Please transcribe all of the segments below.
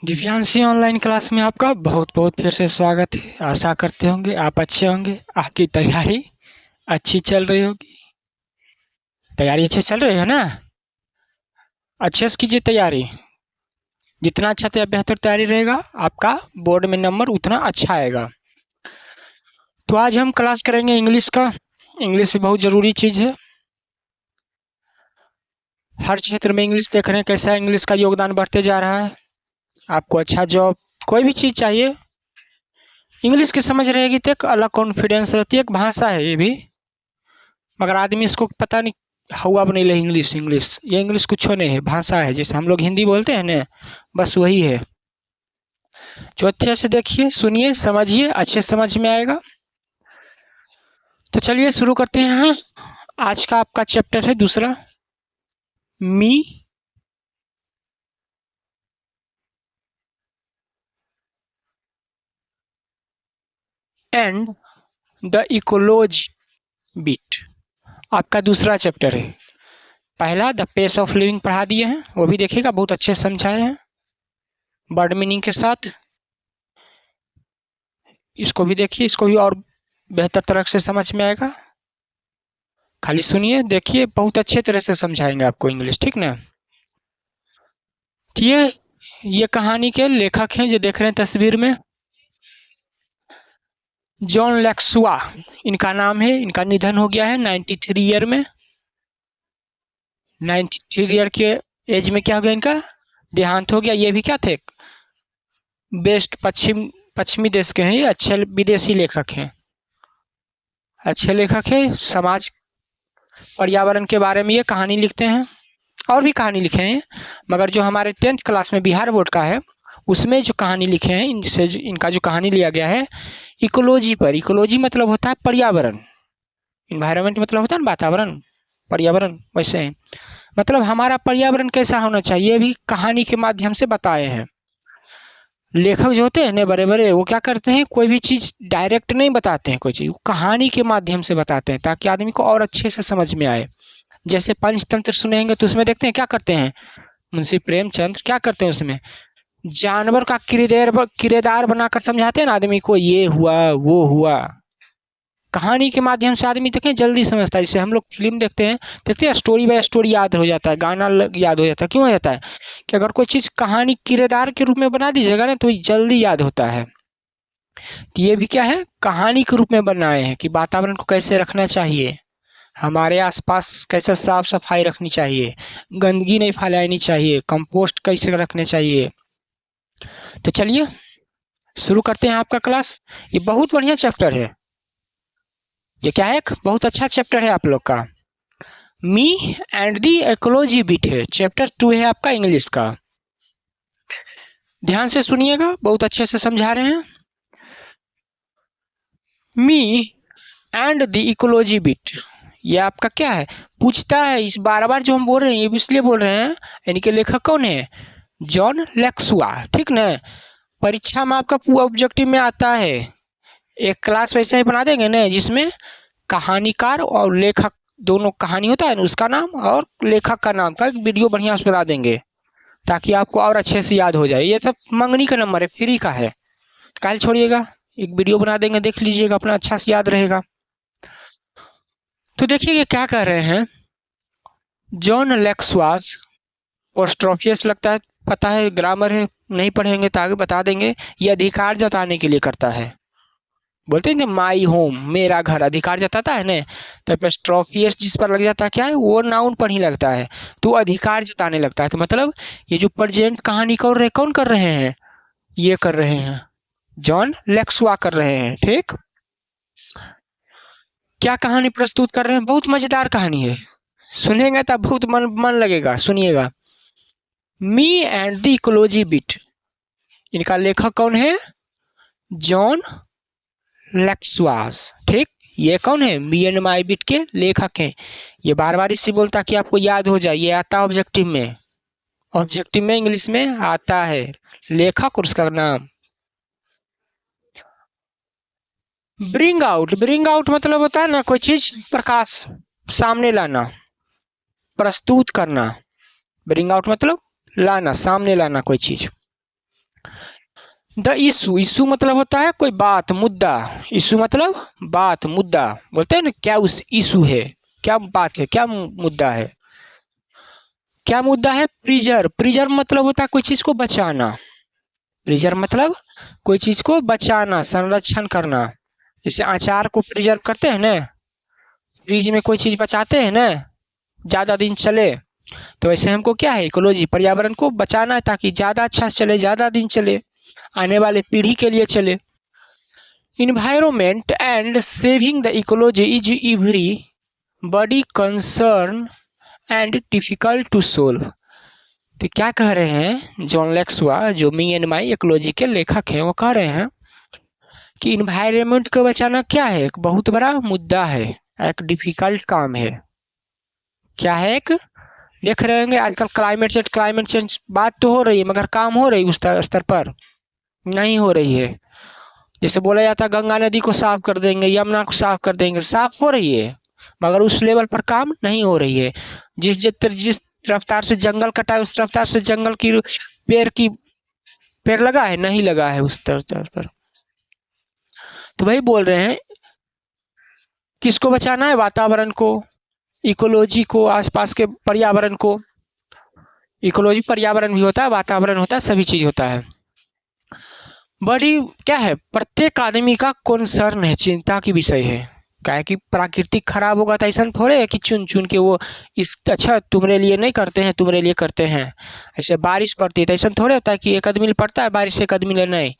Divyanshi online class में आपका बहुत बहुत फिर से स्वागत है। आशा करते होंगे आप अच्छे होंगे, आपकी तैयारी अच्छी चल रही होगी। तैयारी अच्छी चल रही है ना? अच्छे से कीजिए तैयारी। जितना अच्छा बेहतर तैयारी रहेगा, आपका बोर्ड में नंबर उतना अच्छा आएगा। तो आज हम क्लास करेंगे इंग्लिश का। इंग्लिश भी बहुत ज़रूरी चीज़ है। हर क्षेत्र में इंग्लिश देख रहे हैं कैसा इंग्लिश का योगदान बढ़ते जा रहा है। आपको अच्छा जॉब, कोई भी चीज़ चाहिए, इंग्लिश की समझ रहेगी तो एक अलग कॉन्फिडेंस रहती है। एक भाषा है ये भी, मगर आदमी इसको पता नहीं हवा बनी ले इंग्लिश। ये इंग्लिश कुछ नहीं है, भाषा है। जैसे हम लोग हिंदी बोलते हैं ना, बस वही है। जो अच्छे से देखिए, सुनिए, समझिए, अच्छे समझ में आएगा। तो चलिए शुरू करते हैं। आज का आपका चैप्टर है दूसरा, me and the ecology bit. आपका दूसरा चैप्टर है। पहला द पेस ऑफ लिविंग पढ़ा दिए हैं, वो भी देखिएगा, बहुत अच्छे से समझाए हैं वर्ड मीनिंग के साथ। इसको भी देखिए, इसको भी और बेहतर तरह से समझ में आएगा। खाली सुनिए, देखिए, बहुत अच्छे तरह से समझाएंगे आपको इंग्लिश, ठीक ना? ये कहानी के लेखक हैं जो देख रहे हैं तस्वीर में, जॉन लेक्सुआ इनका नाम है। इनका निधन हो गया है 93 ईयर में। 93 ईयर के एज में क्या हो गया, इनका देहांत हो गया। ये भी क्या थे, बेस्ट पश्चिमी देश के हैं। ये अच्छे विदेशी लेखक हैं, अच्छे लेखक हैं। समाज पर्यावरण के बारे में ये कहानी लिखते हैं, और भी कहानी लिखे हैं, मगर जो हमारे 10th क्लास में बिहार बोर्ड का है, उसमें जो कहानी लिखे हैं, इनका जो कहानी लिया गया है इकोलॉजी पर। इकोलॉजी मतलब होता है पर्यावरण, इन्वायरमेंट मतलब होता है ना वातावरण, पर्यावरण। वैसे है, मतलब हमारा पर्यावरण कैसा होना चाहिए, भी कहानी के माध्यम से बताए हैं। लेखक जो होते हैं ना बड़े बड़े, वो क्या करते हैं, कोई भी चीज़ डायरेक्ट नहीं बताते हैं, कोई चीज़ कहानी के माध्यम से बताते हैं ताकि आदमी को और अच्छे से समझ में आए। जैसे पंचतंत्र सुनेंगे तो उसमें देखते हैं क्या करते हैं, मुंशी प्रेमचंद क्या करते हैं उसमें, जानवर का किरदार बनाकर समझाते हैं ना आदमी को, ये हुआ वो हुआ। कहानी के माध्यम से आदमी देखें जल्दी समझता है। जैसे हम लोग फिल्म देखते हैं स्टोरी बाय स्टोरी याद हो जाता है, गाना याद हो जाता है। क्यों हो जाता है कि अगर कोई चीज़ कहानी किरदार के रूप में बना दीजिएगा ना तो जल्दी याद होता है। तो ये भी क्या है, कहानी के रूप में बनाए हैं कि वातावरण को कैसे रखना चाहिए, हमारे आसपास कैसे साफ सफाई रखनी चाहिए, गंदगी नहीं फैलानी चाहिए, कंपोस्ट कैसे रखने चाहिए। तो चलिए शुरू करते हैं आपका क्लास। ये बहुत बढ़िया चैप्टर है। ये क्या है, एक बहुत अच्छा चैप्टर है आप लोग का। Me and the ecology bit है, चैप्टर 2 है आपका इंग्लिश का। ध्यान से सुनिएगा, बहुत अच्छे से समझा रहे हैं। Me and the ecology bit, ये आपका क्या है, पूछता है। इस बार बार जो हम बोल रहे हैं ये इसलिए बोल रहे हैं, यानी कि लेखक कौन है, जॉन लेक्सुआ, ठीक ना? परीक्षा में आपका पूरा ऑब्जेक्टिव में आता है। एक क्लास वैसे ही बना देंगे ना जिसमें कहानीकार और लेखक दोनों, कहानी होता है ना उसका नाम और लेखक का नाम का एक वीडियो बढ़िया से बना देंगे ताकि आपको और अच्छे से याद हो जाए। ये सब मंगनी का नंबर है, फ्री का है, कल छोड़िएगा, एक वीडियो बना देंगे, देख लीजिएगा, अपना अच्छा से याद रहेगा। तो देखिए ये क्या कह रहे हैं, जॉन लेक्सवास पोस्ट्रोफियस लगता है, पता है ग्रामर है, नहीं पढ़ेंगे तो आगे बता देंगे। ये अधिकार जताने के लिए करता है, बोलते हैं ना माई होम, मेरा घर, अधिकार जताता है ना। तो एपोस्ट्रोफियस जिस पर लग जाता है क्या है, वो नाउन पर ही लगता है, तो अधिकार जताने लगता है। तो मतलब ये जो प्रेजेंट कहानी कौन कर रहे हैं, ये कर रहे हैं जॉन लेक्सुआ कर रहे हैं, ठीक। क्या कहानी प्रस्तुत कर रहे हैं, बहुत मजेदार कहानी है, सुनेंगे तो बहुत मन लगेगा, सुनिएगा। Me and the ecology bit, इनका लेखक कौन है, जॉन लेक्सवास, ठीक। ये कौन है, मी एंड माई बिट के लेखक हैं। ये बार बार इससे बोलता कि आपको याद हो जाए, ये आता ऑब्जेक्टिव में, ऑब्जेक्टिव में इंग्लिश में आता है लेखक और उसका नाम। ब्रिंग आउट मतलब होता है ना कोई चीज प्रकाश सामने लाना, प्रस्तुत करना। ब्रिंग आउट मतलब लाना, सामने लाना कोई चीज। द इशू, इशू मतलब होता है कोई बात, मुद्दा। इशू मतलब बात, मुद्दा। बोलते हैं ना क्या उस इशू है, क्या बात है, क्या मुद्दा है, क्या मुद्दा है। प्रिजर्व, प्रिजर्व मतलब होता है कोई चीज को बचाना। प्रिजर्व मतलब कोई चीज को बचाना, संरक्षण करना। जैसे अचार को प्रिजर्व करते हैं ना, फ्रिज में कोई चीज बचाते हैं ना ज्यादा दिन चले, तो वैसे हमको क्या है, इकोलॉजी पर्यावरण को बचाना है ताकि ज्यादा अच्छा चले, ज्यादा दिन चले, आने वाले पीढ़ी के लिए चले। Environment and saving the ecology is every बड़ी concern and difficult to solve. तो क्या कह रहे हैं जॉन लेक्सुआ, जो मी एंड माई इकोलॉजी के लेखक हैं, वो कह रहे हैं कि इन्वायरमेंट को बचाना क्या है, एक बहुत बड़ा मुद्दा है, एक डिफिकल्ट काम है। क्या है, एक देख रहे होंगे आजकल क्लाइमेट चेंज बात तो हो रही है, मगर काम हो रही है उस स्तर पर नहीं हो रही है। जैसे बोला जाता है गंगा नदी को साफ कर देंगे, यमुना को साफ कर देंगे, साफ हो रही है मगर उस लेवल पर काम नहीं हो रही है। जिस रफ्तार से जंगल कटा है उस रफ्तार से जंगल की पेड़ लगा है, नहीं लगा है उस स्तर पर। तो वही बोल रहे हैं, किसको बचाना है, वातावरण को, इकोलॉजी को, आसपास के पर्यावरण को। इकोलॉजी पर्यावरण भी होता है, वातावरण होता है, सभी चीज होता है। बड़ी क्या है, प्रत्येक आदमी का कंसर्न है, चिंता की विषय है। क्या है कि प्राकृतिक खराब होगा तो ऐसा थोड़े है कि चुन चुन के वो इस अच्छा तुम्हारे लिए नहीं करते हैं, तुम्हारे लिए करते हैं। ऐसे बारिश पड़ती है तो ऐसा थोड़े होता है कि एक आदमी पड़ता है बारिश, एक आदमी ले नहीं।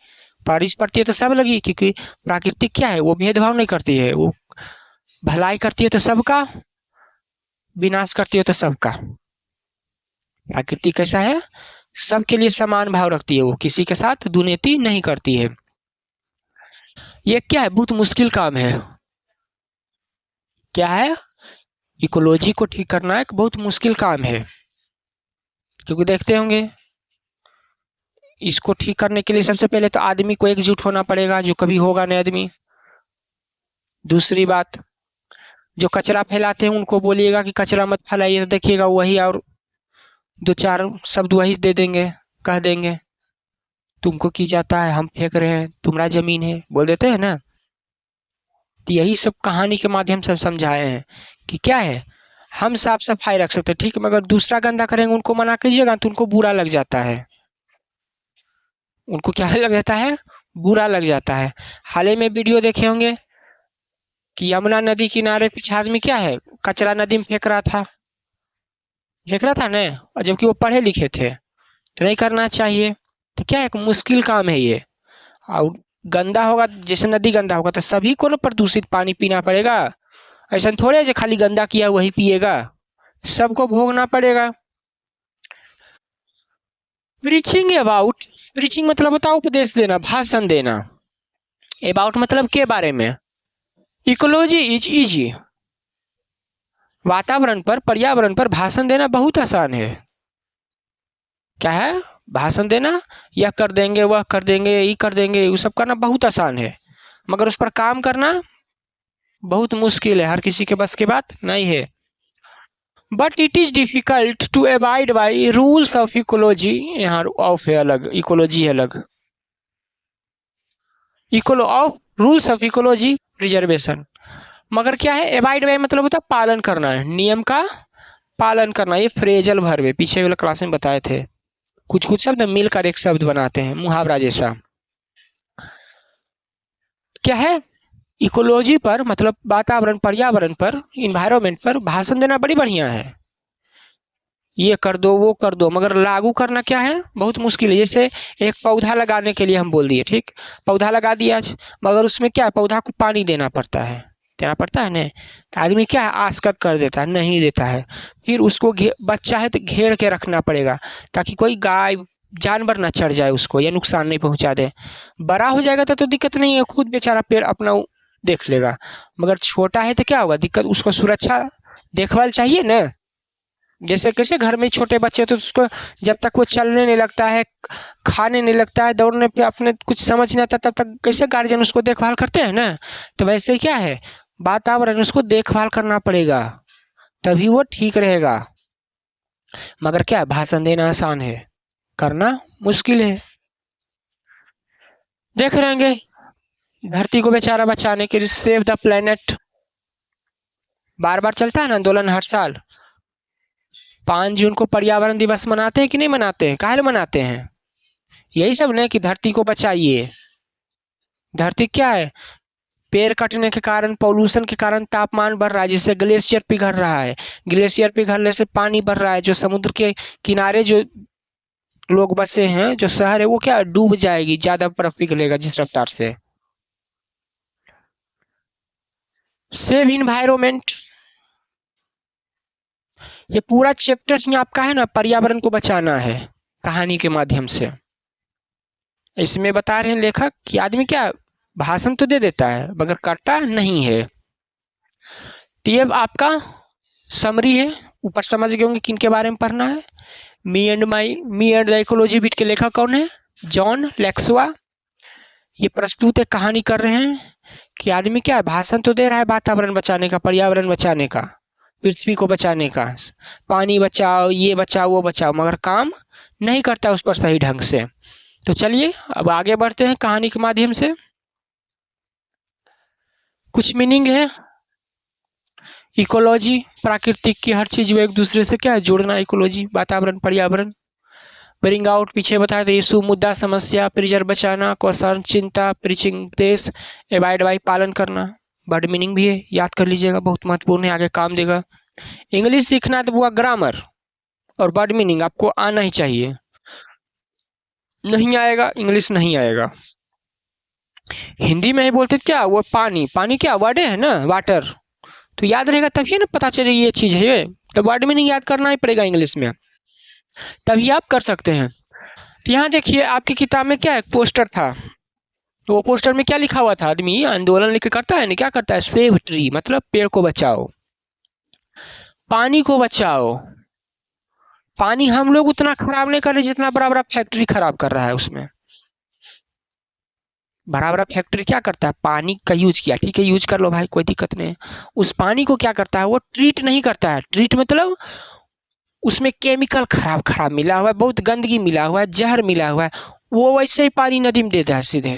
बारिश पड़ती है तो सब लगी, क्योंकि प्राकृतिक क्या है, वो भेदभाव नहीं करती है, वो भलाई करती है तो सबका, विनाश करती है तो सबका। प्रकृति कैसा है, सबके लिए समान भाव रखती है, वो किसी के साथ दुर्नीति नहीं करती है। ये क्या है, बहुत मुश्किल काम है। क्या है, इकोलॉजी को ठीक करना एक बहुत मुश्किल काम है, क्योंकि देखते होंगे इसको ठीक करने के लिए सबसे पहले तो आदमी को एकजुट होना पड़ेगा, जो कभी होगा नहीं आदमी। दूसरी बात, जो कचरा फैलाते हैं उनको बोलिएगा कि कचरा मत फैलाइए, तो देखिएगा वही और दो चार शब्द वही दे देंगे, कह देंगे तुमको की जाता है, हम फेंक रहे हैं, तुम्हारा जमीन है, बोल देते हैं ना। तो यही सब कहानी के माध्यम से समझाए हैं कि क्या है, हम साफ सफाई रख सकते हैं ठीक है, मगर दूसरा गंदा करेंगे उनको मना कीजिएगा तो उनको बुरा लग जाता है। उनको क्या लग जाता है, बुरा लग जाता है। हाल ही में वीडियो देखे होंगे कि यमुना नदी किनारे कुछ आदमी क्या है, कचरा नदी में फेंक रहा था ना, और जबकि वो पढ़े लिखे थे। तो नहीं करना चाहिए। तो क्या है, एक मुश्किल काम है ये। और गंदा होगा, जैसे नदी गंदा होगा तो सभी को ना प्रदूषित पानी पीना पड़ेगा। ऐसा थोड़े जो खाली गंदा किया वही पिएगा, सबको भोगना पड़ेगा। प्रीचिंग अबाउट, प्रीचिंग मतलब होता है उपदेश देना, भाषण देना। अबाउट मतलब के बारे में। इकोलॉजी इज इजी, वातावरण पर, पर्यावरण पर भाषण देना बहुत आसान है। क्या है, भाषण देना, यह कर देंगे, वह कर देंगे, ये कर देंगे, वो सब करना बहुत आसान है, मगर उस पर काम करना बहुत मुश्किल है, हर किसी के बस की बात नहीं है। But it is difficult to avoid by rules of ecology. यहाँ ऑफ है अलग, इकोलॉजी है अलग। Ecology of rules of ecology preservation, मगर क्या है, अवॉइड बाई मतलब होता है पालन करना है, नियम का पालन करना। ये फ्रेजल वर्ब है, पीछे वाले क्लास में बताए थे। कुछ कुछ शब्द मिलकर एक शब्द बनाते हैं, मुहावरा जैसा। क्या है, इकोलॉजी पर मतलब वातावरण, पर्यावरण पर, इन्वायरमेंट पर भाषण देना बड़ी बढ़िया है, ये कर दो वो कर दो, मगर लागू करना क्या है, बहुत मुश्किल है। जैसे एक पौधा लगाने के लिए हम बोल दिए, ठीक, पौधा लगा दिया आज, मगर उसमें क्या, पौधा को पानी देना पड़ता है ना। तो आदमी क्या है, आस्कत कर देता है, नहीं देता है। फिर उसको बच्चा है तो घेर के रखना पड़ेगा, ताकि कोई गाय जानवर ना चढ़ जाए उसको, या नुकसान नहीं पहुंचा दे। बड़ा हो जाएगा तो दिक्कत नहीं है, खुद बेचारा पेड़ अपना देख लेगा। मगर छोटा है तो क्या होगा, दिक्कत, उसको सुरक्षा देखभाल चाहिए ना। जैसे कैसे घर में छोटे बच्चे तो उसको जब तक वो चलने नहीं लगता है, खाने नहीं लगता है, दौड़ने पे अपने कुछ समझ नहीं आता, तब तक कैसे गार्जियन उसको देखभाल करते हैं ना। तो वैसे ही क्या है, वातावरण उसको देखभाल करना पड़ेगा, तभी वो ठीक रहेगा। मगर क्या भाषण देना आसान है, करना मुश्किल है। देख रहेंगे धरती को बेचारा बचाने के लिए सेव द प्लेनेट बार बार चलता है ना आंदोलन हर साल। 5 जून को पर्यावरण दिवस मनाते हैं कि नहीं मनाते हैं? काहे मनाते हैं? यही सब ने कि धरती को बचाइए। धरती क्या है, पेड़ कटने के कारण, पॉल्यूशन के कारण तापमान बढ़ रहा है, जिससे ग्लेशियर पिघल रहा है। ग्लेशियर पिघलने से पानी बढ़ रहा है, जो समुद्र के किनारे जो लोग बसे हैं, जो शहर है, वो क्या डूब जाएगी, ज्यादा बर्फ पिघलेगा जिस रफ्तार से। सेव इन्वायरमेंट, ये पूरा चैप्टर ही आपका है ना, पर्यावरण को बचाना है कहानी के माध्यम से। इसमें बता रहे हैं लेखक कि आदमी क्या भाषण तो दे देता है मगर करता नहीं है। तो ये आपका समरी है, ऊपर समझ गए होंगे किन के बारे में पढ़ना है। Me and the ecology bit के लेखक कौन है? जॉन लैक्सवा। ये प्रस्तुत एक कहानी कर रहे हैं कि आदमी क्या भाषण तो दे रहा है वातावरण बचाने का, पर्यावरण बचाने का, पृथ्वी को बचाने का, पानी बचाओ, ये बचाओ, वो बचाओ, मगर काम नहीं करता उस पर सही ढंग से। तो चलिए अब आगे बढ़ते हैं कहानी के माध्यम से। कुछ मीनिंग है इकोलॉजी, प्राकृतिक की हर चीज वो एक दूसरे से क्या है जोड़ना, इकोलॉजी वातावरण पर्यावरण। ब्रिंग आउट पीछे बताया था, इशू मुद्दा समस्या, प्रिजर्व बचाना, क्वेश्चन चिंता, प्रीचिंग देश, एवाइड बाई पालन करना। बर्ड मीनिंग भी है, याद कर लीजिएगा, बहुत महत्वपूर्ण है, आगे काम देगा। इंग्लिश सीखना है तो वो ग्रामर और बर्ड मीनिंग आपको आना ही चाहिए, नहीं आएगा इंग्लिश नहीं आएगा। हिंदी में ही बोलते क्या, वो पानी, पानी क्या वर्ड है ना, वाटर, तो याद रहेगा तभी ना पता चले ये चीज है ये, तो वर्ड मीनिंग याद करना ही पड़ेगा इंग्लिश में, तभी आप कर सकते हैं। तो यहाँ देखिए आपकी किताब में क्या एक पोस्टर था, तो वो पोस्टर में क्या लिखा हुआ था, आदमी आंदोलन लेके करता है ना, क्या करता है, सेव ट्री मतलब पेड़ को बचाओ, पानी को बचाओ। पानी हम लोग उतना खराब नहीं कर रहे जितना बड़ा बड़ा फैक्ट्री खराब कर रहा है। उसमें बड़ा बड़ा फैक्ट्री क्या करता है, पानी का यूज किया, ठीक है यूज कर लो भाई, कोई दिक्कत नहीं है। उस पानी को क्या करता है, वो ट्रीट नहीं करता है। ट्रीट मतलब उसमें केमिकल खराब खराब मिला हुआ है, बहुत गंदगी मिला हुआ है, जहर मिला हुआ है, वो वैसे ही पानी नदी में देता है सीधे।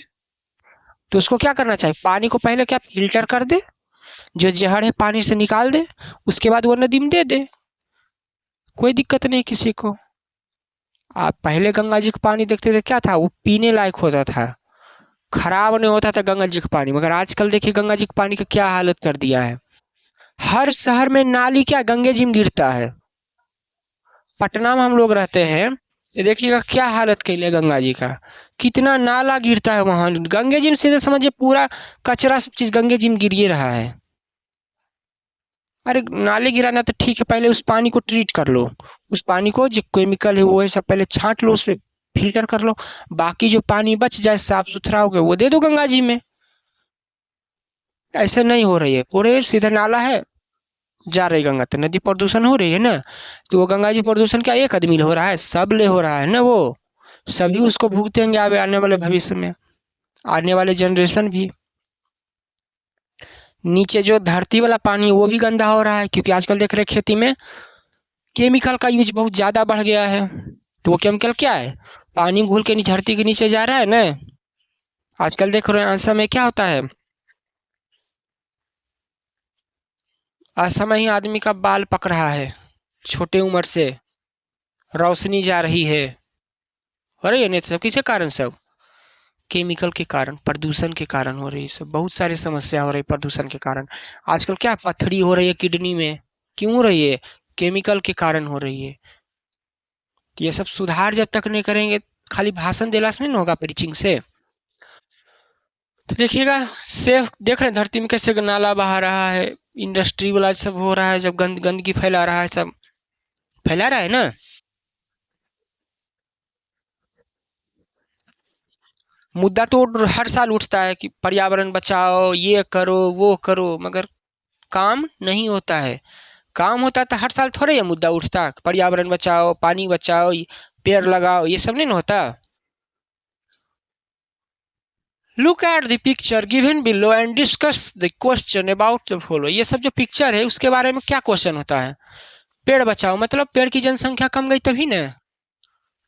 तो उसको क्या करना चाहिए, पानी को पहले क्या फिल्टर कर दे, जो जहर है पानी से निकाल दे, उसके बाद वो नदी में दे दे, कोई दिक्कत नहीं किसी को। आप पहले गंगा जी का पानी देखते थे क्या था, वो पीने लायक होता था, खराब नहीं होता था गंगा जी का पानी। मगर आजकल देखिए गंगा जी का पानी का क्या हालत कर दिया है, हर शहर में नाली क्या गंगे जी में गिरता है। पटना में हम लोग रहते हैं, ये देखिएगा क्या हालत कैले गंगा जी का, कितना नाला गिरता है वहां गंगे जी में, सीधे समझिए पूरा कचरा सब चीज गंगे जी में गिर रहा है। अरे नाले गिराना तो ठीक है, पहले उस पानी को ट्रीट कर लो, उस पानी को जो केमिकल है वो है सब पहले छांट लो, उसे फिल्टर कर लो, बाकी जो पानी बच जाए साफ सुथरा हो गया वो दे दो गंगा जी में। ऐसे नहीं हो रही है, पूरे सीधा नाला है जा रही गंगा, तो नदी प्रदूषण हो रही है ना। तो वो गंगा जी प्रदूषण क्या एक आदमी हो रहा है, सब ले हो रहा है ना, वो सभी उसको भुगतेंगे आने वाले भविष्य में, आने वाले जनरेशन भी। नीचे जो धरती वाला पानी है वो भी गंदा हो रहा है, क्योंकि आजकल देख रहे हैं खेती में केमिकल का यूज बहुत ज्यादा बढ़ गया है। तो वो केमिकल क्या है, पानी घुल के धरती के नीचे जा रहा है ना। आजकल देख रहे हैं असम में क्या होता है, असमय ही आदमी का बाल पक रहा है छोटे उम्र से, रोशनी जा रही है, हो रही है नहीं, सब किसके कारण, सब केमिकल के कारण, प्रदूषण के कारण हो रही है सब, बहुत सारी समस्या हो रही है प्रदूषण के कारण। आजकल क्या पथरी हो रही है किडनी में, क्यों हो रही है, केमिकल के कारण हो रही है। तो ये सब सुधार जब तक नहीं करेंगे, खाली भाषण देने से नहीं होगा, प्रीचिंग से। तो देखिएगा सेफ देख रहे हैं धरती में कैसे नाला बहा रहा है, इंडस्ट्री वाला सब हो रहा है, जब गंदगी फैला रहा है, सब फैला रहा है ना। मुद्दा तो हर साल उठता है कि पर्यावरण बचाओ, ये करो वो करो, मगर काम नहीं होता है। काम होता तो हर साल थोड़े ये मुद्दा उठता, पर्यावरण बचाओ, पानी बचाओ, पेड़ लगाओ, ये सब नहीं होता। Look at the picture given below and discuss the question about the follow. ये सब जो पिक्चर है उसके बारे में क्या क्वेश्चन होता है, पेड़ बचाओ मतलब पेड़ की जनसंख्या कम गई तभी ना।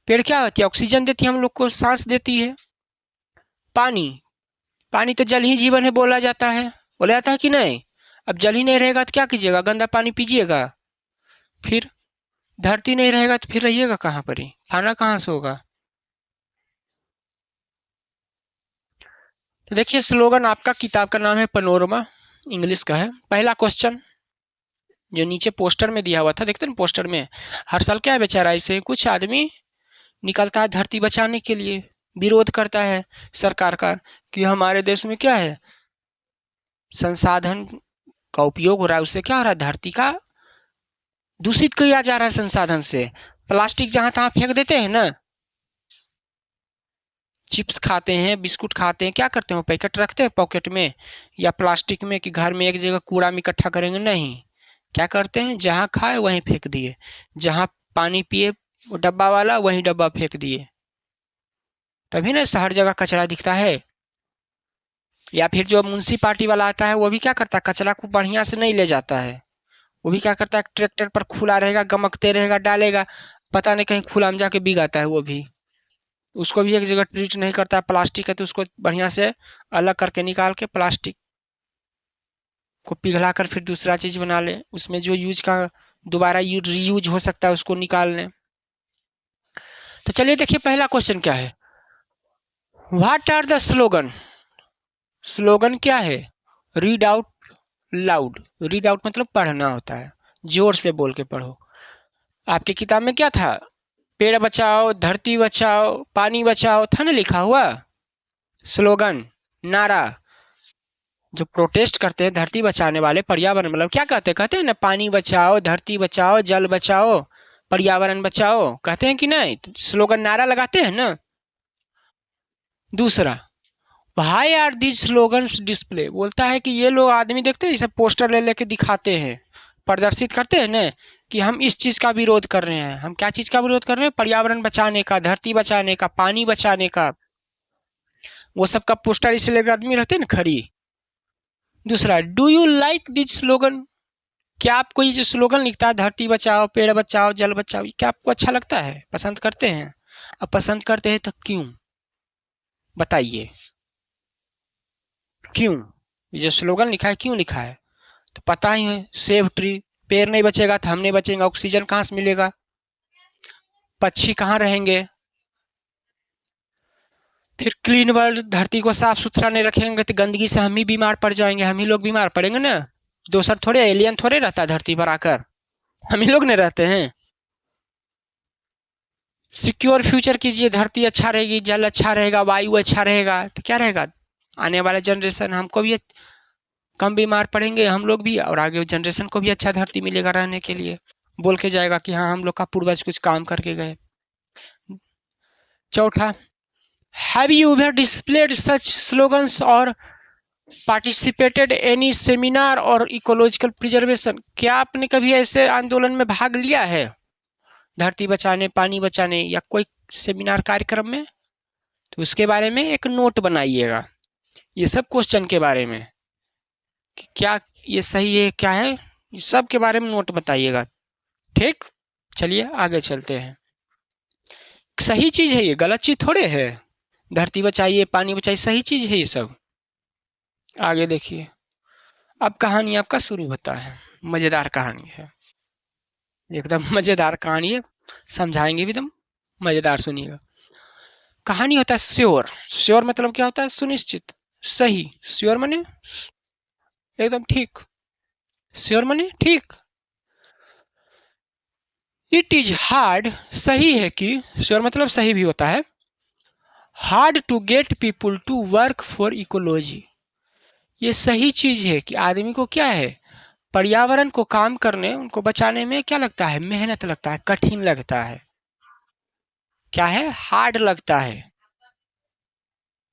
पेड़ क्या होती है? ऑक्सीजन देती है, हम लोग को सांस देती है। पानी, पानी तो जल ही जीवन है बोला जाता है, बोला जाता है कि नहीं? अब जल ही नहीं रहेगा तो क्या कीजिएगा? गंदा पानी पीजिएगा। फिर धरती नहीं रहेगा तो फिर रहिएगा कहाँ पर? ही खाना कहाँ से होगा? तो देखिए स्लोगन आपका, किताब का नाम है पनोरमा, इंग्लिश का है। पहला क्वेश्चन जो नीचे पोस्टर में दिया हुआ था, देखते हैं पोस्टर में, हर साल क्या है बेचारा, इसे कुछ आदमी निकलता है धरती बचाने के लिए, विरोध करता है सरकार का कि हमारे देश में क्या है, संसाधन का उपयोग हो रहा है, उससे क्या हो रहा है, धरती का दूषित किया जा रहा है संसाधन से। प्लास्टिक जहां तहां फेंक देते हैं ना, चिप्स खाते हैं, बिस्कुट खाते हैं, क्या करते हैं, पैकेट रखते हैं पॉकेट में या प्लास्टिक में कि घर में एक जगह कूड़ा में इकट्ठा करेंगे, नहीं, क्या करते हैं, जहां खाए वहीं फेंक दिए, जहां पानी पिए डब्बा वाला वहीं डब्बा फेंक दिए, तभी ना हर जगह कचरा दिखता है। या फिर जो म्युनिसिपालिटी वाला आता है वो भी क्या करता है, कचरा को बढ़िया से नहीं ले जाता है, वो भी क्या करता है, ट्रैक्टर पर खुला रहेगा, गमकते रहेगा, डालेगा, पता नहीं कहीं खुला में जाके बिग आता है वो भी, उसको भी एक जगह ट्रीट नहीं करता है। प्लास्टिक है तो उसको बढ़िया से अलग करके निकाल के प्लास्टिक को पिघला कर फिर दूसरा चीज बना ले, उसमें जो यूज का दोबारा रीयूज हो सकता है उसको निकाल लें। तो चलिए देखिए पहला क्वेश्चन क्या है, what are the slogan. Slogan क्या है, read out loud. Read out मतलब पढ़ना होता है, जोर से बोल के पढ़ो। आपकी किताब में क्या था, पेड़ बचाओ, धरती बचाओ, पानी बचाओ था ना लिखा हुआ, स्लोगन, नारा। जो प्रोटेस्ट करते हैं धरती बचाने वाले, पर्यावरण मतलब क्या कहते हैं, कहते हैं ना पानी बचाओ, धरती बचाओ, जल बचाओ, पर्यावरण बचाओ, कहते हैं कि नहीं? तो स्लोगन नारा लगाते हैं ना। दूसरा, why are these slogans display, बोलता है कि ये लोग आदमी देखते हैं, जैसे पोस्टर ले लेके दिखाते हैं, प्रदर्शित करते हैं ना कि हम इस चीज का विरोध कर रहे हैं। हम क्या चीज का विरोध कर रहे हैं, पर्यावरण बचाने का, धरती बचाने का, पानी बचाने का, वो सब का पोस्टर इसे लेकर आदमी रहते हैं ना खड़ी। दूसरा, do you like this slogan, क्या आपको ये जो स्लोगन लिखता है धरती बचाओ, पेड़ बचाओ, जल बचाओ, ये क्या आपको अच्छा लगता है, पसंद करते हैं? अब पसंद करते हैं तो क्यों, बताइए क्यों? ये जो स्लोगन लिखा है क्यों लिखा है, तो पता ही है, सेव ट्री, पेड़ नहीं बचेगा तो हम नहीं बचेंगे, ऑक्सीजन कहाँ से मिलेगा, पक्षी कहाँ रहेंगे, फिर क्लीन वर्ल्ड, धरती को साफ सुथरा नहीं रखेंगे तो गंदगी से हम ही बीमार पड़ जाएंगे, हम ही लोग बीमार पड़ेंगे ना। दूसर थोड़े एलियन थोड़े रहता है धरती पर आकर, हम ही लोग नहीं रहते हैं। सिक्योर फ्यूचर कीजिए, धरती अच्छा रहेगी, जल अच्छा रहेगा, वायु अच्छा रहेगा, तो क्या रहेगा, आने वाला जनरेशन हमको भी कम बीमार पड़ेंगे हम लोग भी, और आगे जनरेशन को भी अच्छा धरती मिलेगा रहने के लिए, बोल के जाएगा कि हाँ हम लोग का पूर्वज कुछ काम करके गए। चौथा, have you ever displayed such slogans और पार्टिसिपेटेड एनी सेमिनार और इकोलॉजिकल प्रिजर्वेशन, क्या आपने कभी ऐसे आंदोलन में भाग लिया है, धरती बचाने, पानी बचाने या कोई सेमिनार कार्यक्रम में? तो उसके बारे में एक नोट बनाइएगा, ये सब क्वेश्चन के बारे में कि क्या ये सही है क्या है, ये सब के बारे में नोट बताइएगा, ठीक? चलिए आगे चलते हैं। सही चीज है ये, गलत चीज थोड़े है, धरती बचाइए, पानी बचाइए, सही चीज है ये सब। आगे देखिए, अब कहानी आपका शुरू होता है, मजेदार कहानी है, एकदम मजेदार कहानी है, समझाएंगे भी एकदम मजेदार, सुनिएगा। कहानी होता है श्योर। श्योर मतलब क्या होता है, सुनिश्चित, सही, श्योर माने एकदम ठीक, श्योर माने ठीक। इट इज हार्ड, सही है कि, श्योर मतलब सही भी होता है, hard to get people to work for ecology, ये सही चीज है कि आदमी को क्या है, पर्यावरण को काम करने, उनको बचाने में क्या लगता है, मेहनत लगता है, कठिन लगता है, क्या है, हार्ड लगता है।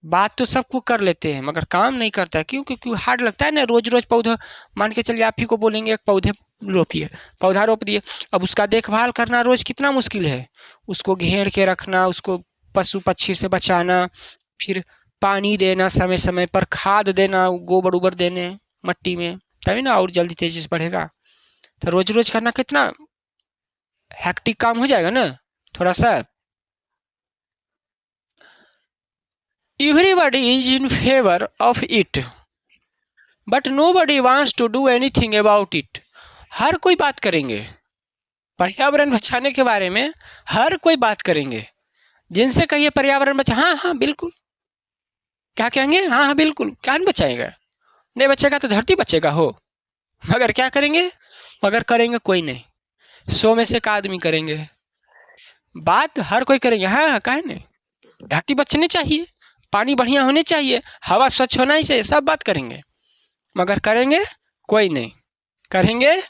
बात तो सबको कर लेते हैं मगर काम नहीं करता है, क्यों? क्योंकि हार्ड लगता है ना, रोज रोज पौधा, मान के चलिए आप ही को बोलेंगे एक पौधे रोपिए, पौधा रोप दिए, अब उसका देखभाल करना रोज कितना मुश्किल है, उसको घेर के रखना, उसको पशु पक्षी से बचाना, फिर पानी देना समय समय पर, खाद देना, गोबर उबर देने मट्टी में, तभी ना और जल्दी तेजी से बढ़ेगा। तो रोज रोज करना कितना हैक्टिक काम हो जाएगा ना थोड़ा सा। Everybody is in favour of it but nobody wants to do anything about it. हर कोई बात करेंगे पर्यावरण बचाने के बारे में, हर कोई बात करेंगे। जिनसे कहिए पर्यावरण बचा, हाँ हाँ बिल्कुल, क्या कहेंगे, हाँ हाँ बिल्कुल, क्या नहीं बचाएगा, नहीं बचेगा तो धरती बचेगा हो। मगर क्या करेंगे, मगर करेंगे कोई नहीं। 100 में से एक आदमी करेंगे बात, हर कोई करेंगे, हाँ हाँ काहे नहीं, धरती बचनी चाहिए, पानी बढ़िया होने चाहिए, हवा स्वच्छ होना ही चाहिए, सब बात करेंगे। मगर करेंगे कोई नहीं, करेंगे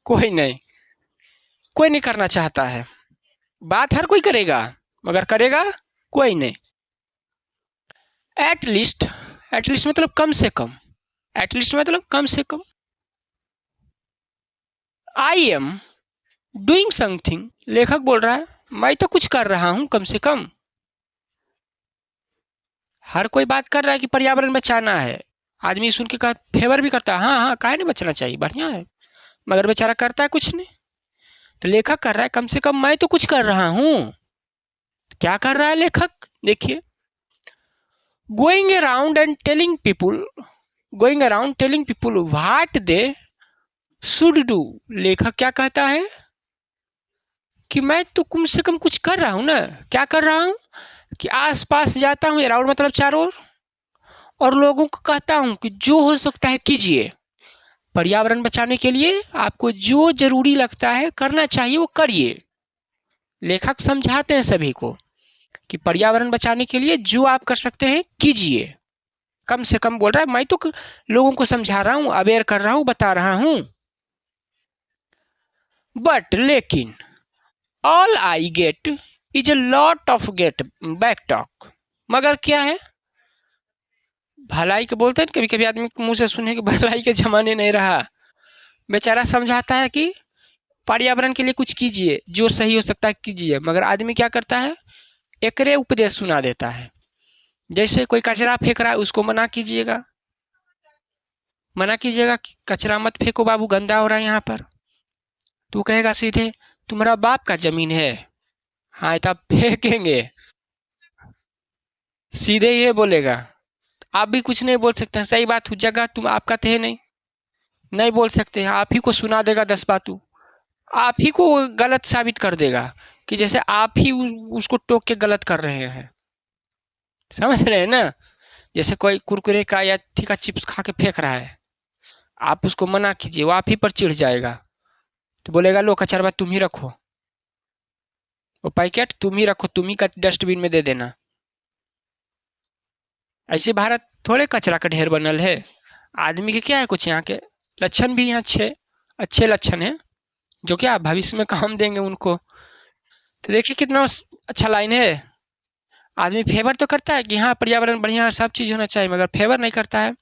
कोई नहीं, कोई नहीं करना चाहता है। बात हर कोई करेगा मगर करेगा कोई नहीं। एटलीस्ट, एटलीस्ट मतलब कम से कम, एटलीस्ट मतलब कम से कम। आई एम डूइंग समथिंग, लेखक बोल रहा है मैं तो कुछ कर रहा हूं कम से कम। हर कोई बात कर रहा है कि पर्यावरण बचाना है, आदमी सुन के कहा फेवर भी करता है, हाँ हाँ काहे नहीं बचना चाहिए, बढ़िया है, मगर बेचारा करता है कुछ नहीं। तो लेखक कर रहा है कम से कम मैं तो कुछ कर रहा हूं। क्या कर रहा है लेखक, देखिए, going around and telling people, going around telling people what they should do. लेखक क्या कहता है कि मैं तो कम से कम कुछ कर रहा हूं ना। क्या कर रहा हूं कि आस पास जाता हूं, अराउंड मतलब चारों ओर, और लोगों को कहता हूं कि जो हो सकता है कीजिए, पर्यावरण बचाने के लिए आपको जो जरूरी लगता है करना चाहिए वो करिए। लेखक समझाते हैं सभी को कि पर्यावरण बचाने के लिए जो आप कर सकते हैं कीजिए। कम से कम बोल रहा है मैं तो लोगों को समझा रहा हूं, अवेयर कर रहा हूं, बता रहा हूं। बट लेकिन all I get is a lot of get back talk. मगर क्या है, भलाई के बोलते हैं कभी कभी आदमी मुंह से सुने कि भलाई के जमाने नहीं रहा। बेचारा समझाता है कि पर्यावरण के लिए कुछ कीजिए, जो सही हो सकता है कीजिए, मगर आदमी क्या करता है, एकरे उपदेश सुना देता है। जैसे कोई कचरा फेंक रहा है उसको मना कीजिएगा, मना कीजिएगा कि कचरा मत फेंको बाबू, गंदा हो रहा है यहाँ पर। तू कहेगा सीधे तुम्हारा बाप का जमीन है, हाँ तब फेंकेंगे, सीधे ये बोलेगा। आप भी कुछ नहीं बोल सकते हैं, सही बात, जगह तुम आपका तो है नहीं, नहीं बोल सकते हैं, आप ही को सुना देगा 10 बातों, आप ही को गलत साबित कर देगा कि जैसे आप ही उसको टोक के गलत कर रहे हैं। समझ रहे हैं ना, जैसे कोई कुरकुरे का या तीखा चिप्स खा के फेंक रहा है, आप उसको मना कीजिए, वो आप ही पर चिढ़ जाएगा, तो बोलेगा लो कचरा तुम ही रखो, वो पैकेट तुम ही रखो, तुम ही का डस्टबिन में दे देना। ऐसे भारत थोड़े कचरा का ढेर बनल है। आदमी के क्या है, कुछ यहाँ के लक्षण भी यहाँ अच्छे अच्छे लक्षण हैं जो क्या भविष्य में काम देंगे उनको। तो देखिए कितना अच्छा लाइन है। आदमी फेवर तो करता है कि हाँ पर्यावरण बढ़िया है, सब चीज़ होना चाहिए, मगर फेवर नहीं करता है।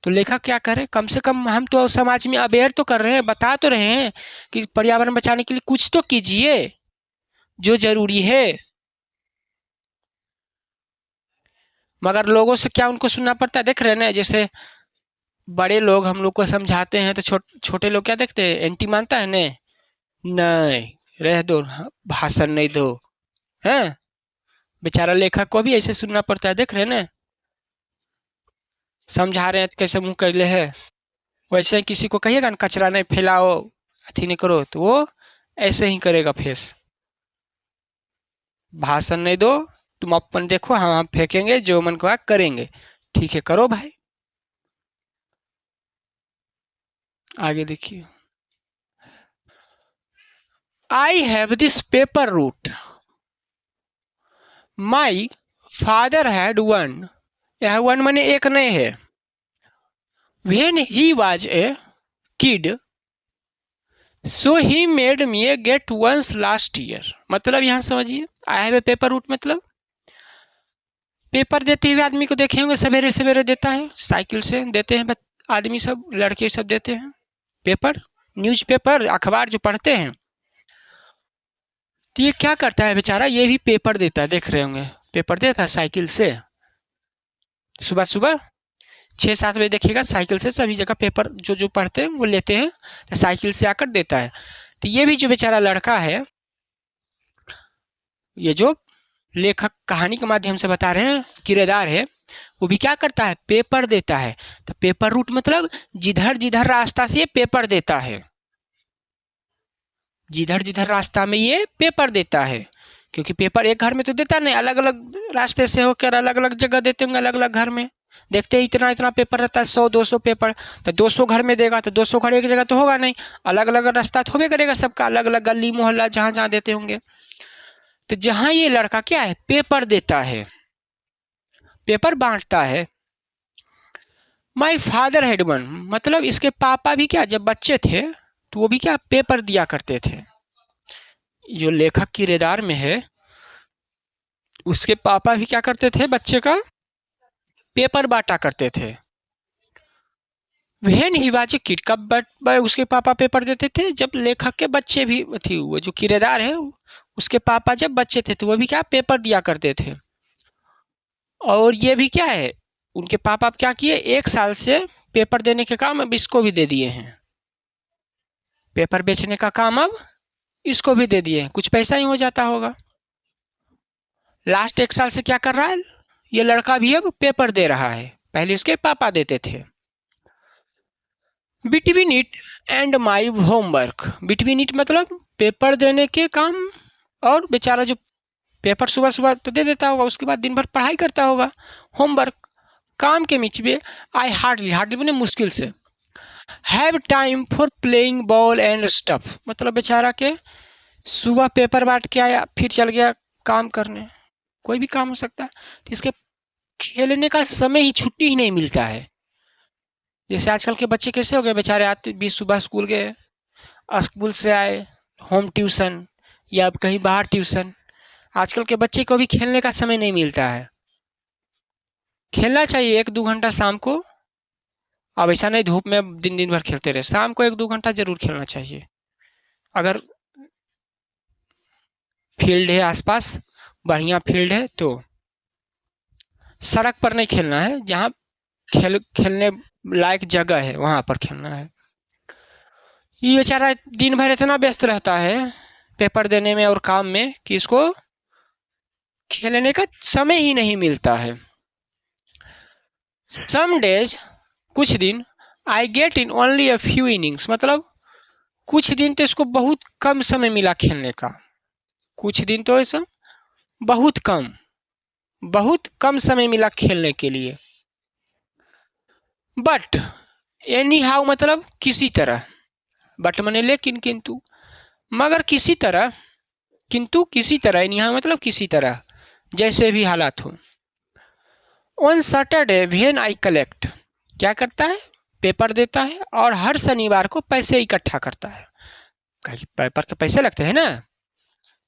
तो लेखक क्या करे, कम से कम हम तो समाज में अवेयर तो कर रहे हैं, बता तो रहे हैं कि पर्यावरण बचाने के लिए कुछ तो कीजिए जो जरूरी है। मगर लोगों से क्या उनको सुनना पड़ता है, देख रहे हैं ना, जैसे बड़े लोग हम लोग को समझाते हैं तो छोटे लोग क्या देखते हैं, एंटी मानता है ने, नहीं रह दो, भाषण नहीं दो, हैं। बेचारा लेखक को भी ऐसे सुनना पड़ता है, देख रहे हैं ना, समझा रहे हैं कैसे मुंह कर ले है। वैसे ही किसी को कहिएगा ना कचरा नहीं फैलाओ, अथी नहीं करो, तो वो ऐसे ही करेगा फेस, भाषण नहीं दो, तुम अपन देखो, हम फेंकेंगे, जो मन को करेंगे, ठीक है करो भाई। आगे देखिए, I have this paper route, my father had one, यह वन माने एक नहीं है, when he was a kid so he made me a get once last year. मतलब यहाँ समझिए, I have a paper route मतलब पेपर देते हुए आदमी को देखे होंगे, सवेरे सवेरे देता है, साइकिल से देते हैं आदमी सब, लड़के सब देते हैं पेपर, न्यूज़पेपर अखबार जो पढ़ते हैं। तो ये क्या करता है बेचारा, ये भी पेपर देता है, देख रहे होंगे पेपर देता है साइकिल से, सुबह सुबह 6-7 बजे देखिएगा, साइकिल से सभी जगह पेपर जो जो पढ़ते हैं वो लेते हैं, तो साइकिल से आकर देता है। तो ये भी जो बेचारा लड़का है ये जो लेखक कहानी के माध्यम से बता रहे हैं किरदार है, वो भी क्या करता है, पेपर देता है। तो पेपर रूट मतलब जिधर जिधर रास्ता से ये पेपर देता है, जिधर जिधर रास्ता में ये पेपर देता है। क्योंकि पेपर एक घर में तो देता नहीं, अलग अलग रास्ते से होकर अलग अलग जगह देते होंगे, अलग अलग घर में देखते हैं इतना इतना पेपर रहता है, 100-200 पेपर। तो 200 घर में देगा तो 200 घर एक जगह तो होगा नहीं, अलग अलग रास्ता तो होबे करेगा सबका, अलग अलग गली मोहल्ला जहाँ जहाँ देते होंगे। तो जहाँ ये लड़का क्या है, पेपर देता है, पेपर बांटता है। माई फादर हैड वन, मतलब इसके पापा भी क्या, जब बच्चे थे तो वो भी क्या पेपर दिया करते थे। जो लेखक किरदार में है उसके पापा भी क्या करते थे, बच्चे का पेपर बांटा करते थे। वह निवाची किट, कब उसके पापा पेपर देते थे, जब लेखक के बच्चे भी थी, वो जो किरदार है उसके पापा जब बच्चे थे तो वो भी क्या पेपर दिया करते थे। और ये भी क्या है, उनके पापा क्या किए, 1 साल से पेपर देने के काम अब इसको भी दे दिए हैं, पेपर बेचने का काम अब इसको भी दे दिए हैं, कुछ पैसा ही हो जाता होगा। लास्ट 1 साल से क्या कर रहा है, ये लड़का भी अब पेपर दे रहा है, पहले इसके पापा देते थे। Between it and my homework, between it मतलब पेपर देने के काम, और बेचारा जो पेपर सुबह सुबह तो दे देता होगा, उसके बाद दिन भर पढ़ाई करता होगा, होमवर्क काम के बीच में आई हार्डली, हार्डली मैंने मुश्किल से, have time for playing ball and stuff, मतलब बेचारा के सुबह पेपर बांट के आया फिर चल गया काम करने, कोई भी काम हो सकता है, तो इसके खेलने का समय ही, छुट्टी ही नहीं मिलता है। जैसे आजकल के बच्चे कैसे हो गए, बेचारे आते भी सुबह स्कूल गए, स्कूल से आए होम ट्यूशन या कहीं बाहर ट्यूशन, आजकल के बच्चे को भी खेलने का समय नहीं मिलता है। खेलना चाहिए 1-2 घंटा शाम को, अब ऐसा नहीं धूप में दिन दिन भर खेलते रहे, शाम को 1-2 घंटा जरूर खेलना चाहिए। अगर फील्ड है आसपास, बढ़िया फील्ड है तो, सड़क पर नहीं खेलना है, जहाँ खेलने लायक जगह है वहां पर खेलना है। ये बेचारा दिन भर इतना व्यस्त रहता है पेपर देने में और काम में कि इसको खेलने का समय ही नहीं मिलता है। सम डेज, कुछ दिन, I get in only a few innings, मतलब कुछ दिन तो इसको बहुत कम समय मिला खेलने का, कुछ दिन तो ऐसा बहुत कम समय मिला खेलने के लिए। बट एनी हाउ मतलब किसी तरह, बट मैंने लेकिन किंतु, मगर किसी तरह, किंतु किसी तरह, एनी हाउ मतलब किसी तरह, जैसे भी हालात हो। On Saturday when I collect, क्या करता है, पेपर देता है और हर शनिवार को पैसे इकट्ठा करता है, पेपर के पैसे लगते हैं ना,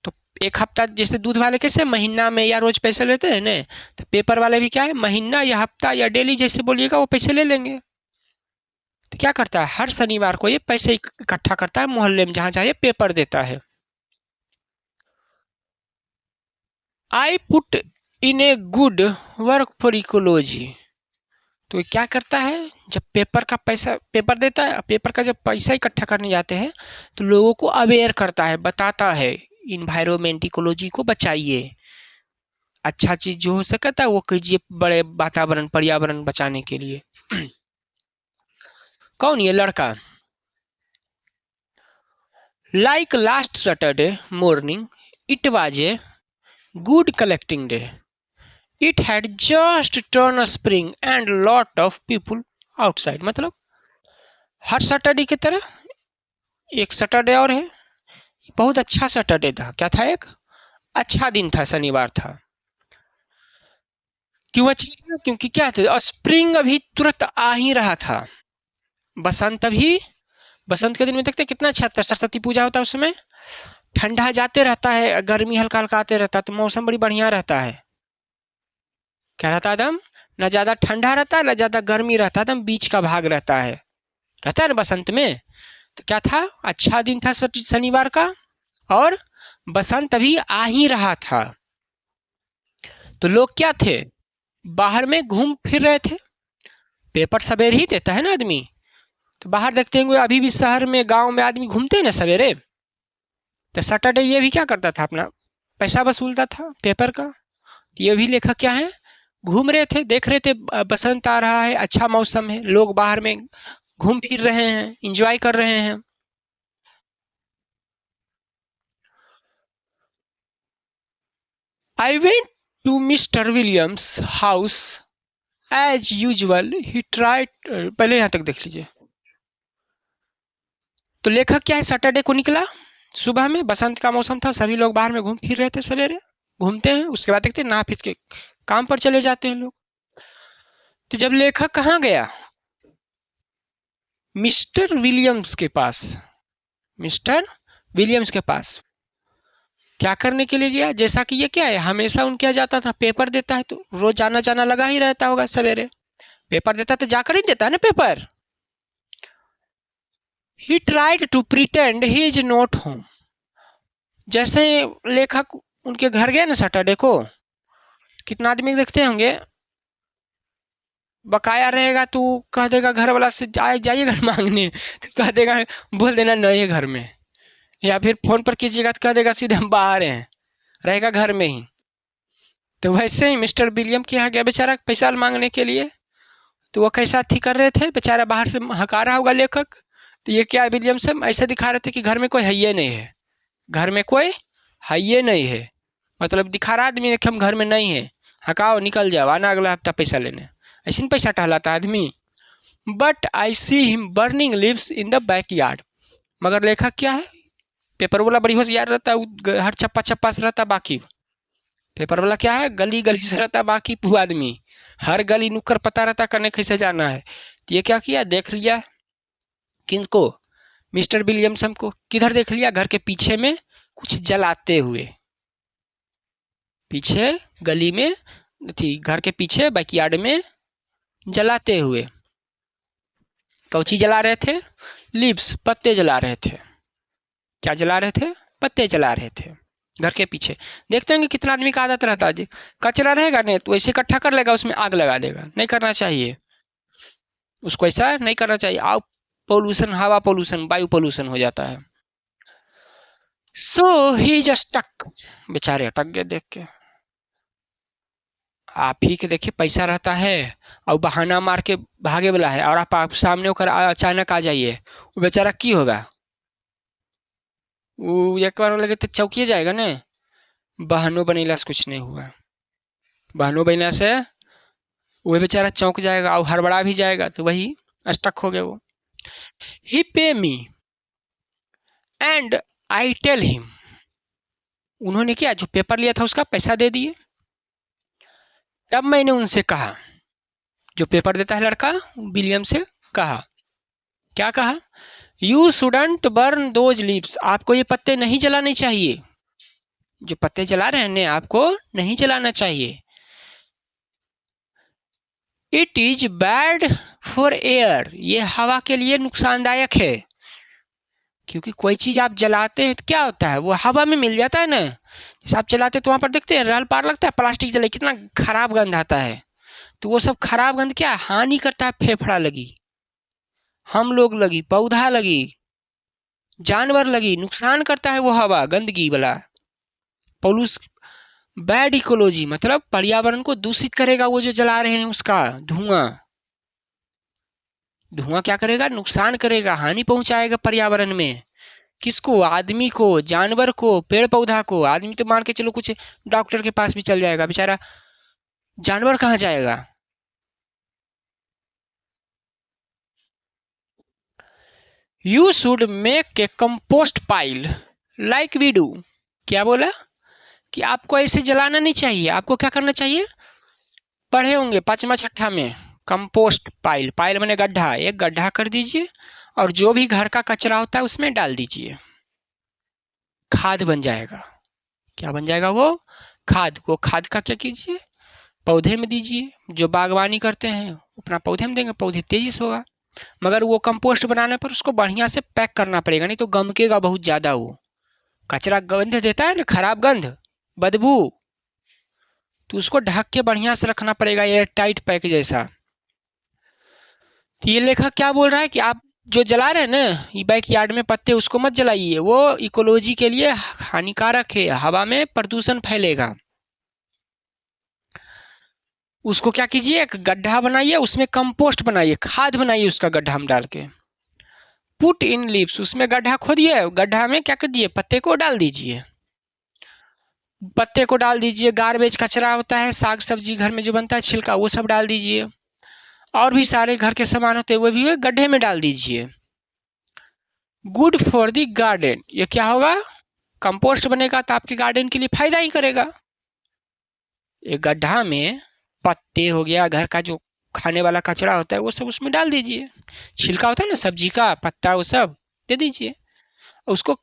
तो एक हफ्ता, जैसे दूध वाले कैसे महीना में या रोज पैसे लेते हैं ना, तो पेपर वाले भी क्या है, महीना या हफ्ता या डेली जैसे बोलिएगा वो पैसे ले लेंगे। तो क्या करता है, हर शनिवार को ये पैसे इकट्ठा करता है, मोहल्ले में जहां चाहे पेपर देता है। I put in a good work for ecology, तो ये क्या करता है, जब पेपर का पैसा, पेपर देता है, पेपर का जब पैसा इकट्ठा करने जाते हैं तो लोगों को अवेयर करता है, बताता है, इन्वायरमेंट इकोलॉजी को बचाइए, अच्छा चीज जो हो सकता है वो कीजिए, बड़े वातावरण पर्यावरण बचाने के लिए। कौन, ये लड़का। Like last Saturday morning it was a good collecting day, it had just turn a spring and lot of people outside, मतलब हर सैटरडे की तरह एक सैटरडे और है, बहुत अच्छा सैटरडे था, क्या था, एक अच्छा दिन था, शनिवार था। क्यों अच्छा था, क्योंकि क्या था, स्प्रिंग अभी तुरंत आ ही रहा था, बसंत अभी, बसंत के दिन में देखते कितना अच्छा था, सरस्वती पूजा होता है उस समय, ठंडा जाते रहता है, गर्मी हल्का हल्का आते रहता है, तो मौसम बड़ी बढ़िया रहता है, क्या रहता है एकदम, न ज्यादा ठंडा रहता है न ज्यादा गर्मी रहता है, एकदम बीच का भाग रहता है ना बसंत में। तो क्या था, अच्छा दिन था शनिवार का, और बसंत अभी आ ही रहा था, तो लोग क्या थे, बाहर में घूम फिर रहे थे, पेपर सवेरे ही देता है ना आदमी, तो बाहर देखते होंगे अभी भी शहर में गांव में आदमी घूमते हैं ना सवेरे, तो सैटरडे ये भी क्या करता था, अपना पैसा वसूलता था पेपर का। ये भी लेखक क्या है, घूम रहे थे, देख रहे थे बसंत आ रहा है, अच्छा मौसम है, लोग बाहर में घूम फिर रहे हैं, एंजॉय कर रहे हैं। I went to mister Williams house as usual he tried, पहले यहां तक देख लीजिए। तो लेखक क्या है, सैटरडे को निकला सुबह में, बसंत का मौसम था, सभी लोग बाहर में घूम फिर रहे थे, सवेरे घूमते हैं, उसके बाद देखते हैं नाफिस के काम पर चले जाते हैं लोग। तो जब लेखक कहाँ गया, मिस्टर विलियम्स के पास, मिस्टर विलियम्स के पास क्या करने के लिए गया, जैसा कि ये क्या है, हमेशा उनके यहाँ जाता था, पेपर देता है तो रोज आना जाना लगा ही रहता होगा, सवेरे पेपर देता तो जाकर ही देता है ना paper. He tried to pretend he is not home, जैसे लेखक उनके घर गया ना सैटरडे को, कितना आदमी देखते होंगे, बकाया रहेगा तो कह देगा घर वाला से जाइए घर मांगने, तो कह देगा बोल देना नहीं है घर में, या फिर फोन पर कीजिएगा तो कह देगा सीधे हम बाहर हैं, रहेगा घर में ही। तो वैसे ही मिस्टर विलियम के यहाँ गया बेचारा पैसा मांगने के लिए, तो वो कैसा थी कर रहे थे, बेचारा बाहर से हका रहा होगा लेखक, तो ये क्या विलियम से ऐसे दिखा रहे थे कि घर में कोई है ही नहीं है, घर में कोई है ही नहीं है, मतलब दिखा रहा आदमी कि हम घर में नहीं है, हकाओ निकल जाओ, आना अगला हफ्ता पैसा लेने, ऐसे नहीं पैसा टहलाता आदमी। But I see him burning leaves in the backyard, मगर लेखक क्या है, पेपर वाला बड़ी होशियार रहता है, हर चप्पा चप्पा से रहता, बाकी पेपर वाला क्या है, गली गली से रहता, बाकी आदमी हर गली नुक्कड़ पता रहता करने कैसे जाना है। तो ये क्या किया, देख लिया किनको, मिस्टर विलियमसन को, किधर देख लिया, घर के पीछे में कुछ जलाते हुए, पीछे गली में थी, घर के पीछे बैकयार्ड में जलाते हुए, कौची जला रहे थे, लिव्स, पत्ते जला रहे थे, क्या जला रहे थे, पत्ते जला रहे थे घर के पीछे। देखते होंगे कितना आदमी का आदत रहता है जी, कचरा रहेगा नहीं तो ऐसे इकट्ठा कर लेगा, उसमें आग लगा देगा, नहीं करना चाहिए उसको, ऐसा नहीं करना चाहिए, आग पोल्यूशन, हवा पोल्यूशन, वायु पोल्यूशन हो जाता है। सो ही जस्ट टक, बेचारे अटक गए देख के, आप ही के देखिए पैसा रहता है और बहाना मार के भागे वाला है, और आप सामने होकर अचानक आ जाइए, वो बेचारा की होगा, वो एक बार लगे तो चौकिए जाएगा ना, बहानों बनेला से कुछ नहीं हुआ, बहानों बनने से वो बेचारा चौंक जाएगा और हड़बड़ा भी जाएगा, तो वही स्टक हो गया वो। He pay me and I tell him, उन्होंने क्या, जो पेपर लिया था उसका पैसा दे दिए। तब मैंने उनसे कहा, जो पेपर देता है लड़का, विलियम से कहा, क्या कहा, you shouldn't burn those leaves, आपको ये पत्ते नहीं जलाने चाहिए, जो पत्ते जला रहे हैं आपको नहीं जलाना चाहिए। It is bad for air, ये हवा के लिए नुकसानदायक है, क्योंकि कोई चीज आप जलाते हैं तो क्या होता है, वो हवा में मिल जाता है ना, जैसे आप जलाते तो वहां पर देखते हैं रहल पार लगता है, प्लास्टिक जले कितना खराब गंध आता है, तो वो सब खराब गंध क्या हानि करता है, फेफड़ा लगी, हम लोग लगी, पौधा लगी, जानवर लगी, नुकसान करता है वो हवा गंदगी वाला, पोल्यूस, बैड इकोलॉजी, मतलब पर्यावरण को दूषित करेगा, वो जो जला रहे हैं उसका धुआं, धुआं क्या करेगा, नुकसान करेगा, हानि पहुंचाएगा पर्यावरण में, किसको, आदमी को, जानवर को, पेड़ पौधा को, आदमी तो मान के चलो कुछ डॉक्टर के पास भी चल जाएगा बेचारा, जानवर कहाँ जाएगा। You should make a compost pile like we do, क्या बोला कि आपको ऐसे जलाना नहीं चाहिए, आपको क्या करना चाहिए, पढ़े होंगे पांचवा छठा में, कंपोस्ट पाइल, पाइल मैंने गड्ढा, एक गड्ढा कर दीजिए और जो भी घर का कचरा होता है उसमें डाल दीजिए, खाद बन जाएगा, क्या बन जाएगा वो, खाद को, खाद का क्या कीजिए, पौधे में दीजिए, जो बागवानी करते हैं अपना पौधे में देंगे, पौधे तेजी से होगा, मगर वो कंपोस्ट बनाने पर उसको बढ़िया से पैक करना पड़ेगा, नहीं तो गमकेगा बहुत ज्यादा, वो कचरा गंध देता है ना, खराब गंध, बदबू, तो उसको ढक के बढ़िया से रखना पड़ेगा, एयर टाइट पैक जैसा। तो ये लेखक क्या बोल रहा है कि आप जो जला रहे हैं ना ये बैकयार्ड में पत्ते, उसको मत जलाइए, वो इकोलॉजी के लिए हानिकारक है, हवा में प्रदूषण फैलेगा। उसको क्या कीजिए, एक गड्ढा बनाइए, उसमें कंपोस्ट बनाइए, खाद बनाइए उसका गड्ढा में डाल के। पुट इन लीव्स, उसमें गड्ढा खोदिए, गड्ढा में क्या कीजिए, पत्ते को डाल दीजिए, पत्ते को डाल दीजिए। गार्बेज कचरा होता है, साग सब्जी घर में जो बनता है छिलका, वो सब डाल दीजिए, और भी सारे घर के सामान होते हैं वो भी गड्ढे में डाल दीजिए। गुड फॉर दी गार्डन, ये क्या होगा, कंपोस्ट बनेगा तो आपके गार्डन के लिए फायदा ही करेगा। एक गड्ढा में पत्ते हो गया, घर का जो खाने वाला कचरा होता है वो सब उसमें डाल दीजिए, छिलका होता है ना सब्जी का, पत्ता, वो सब दे दीजिए। उसको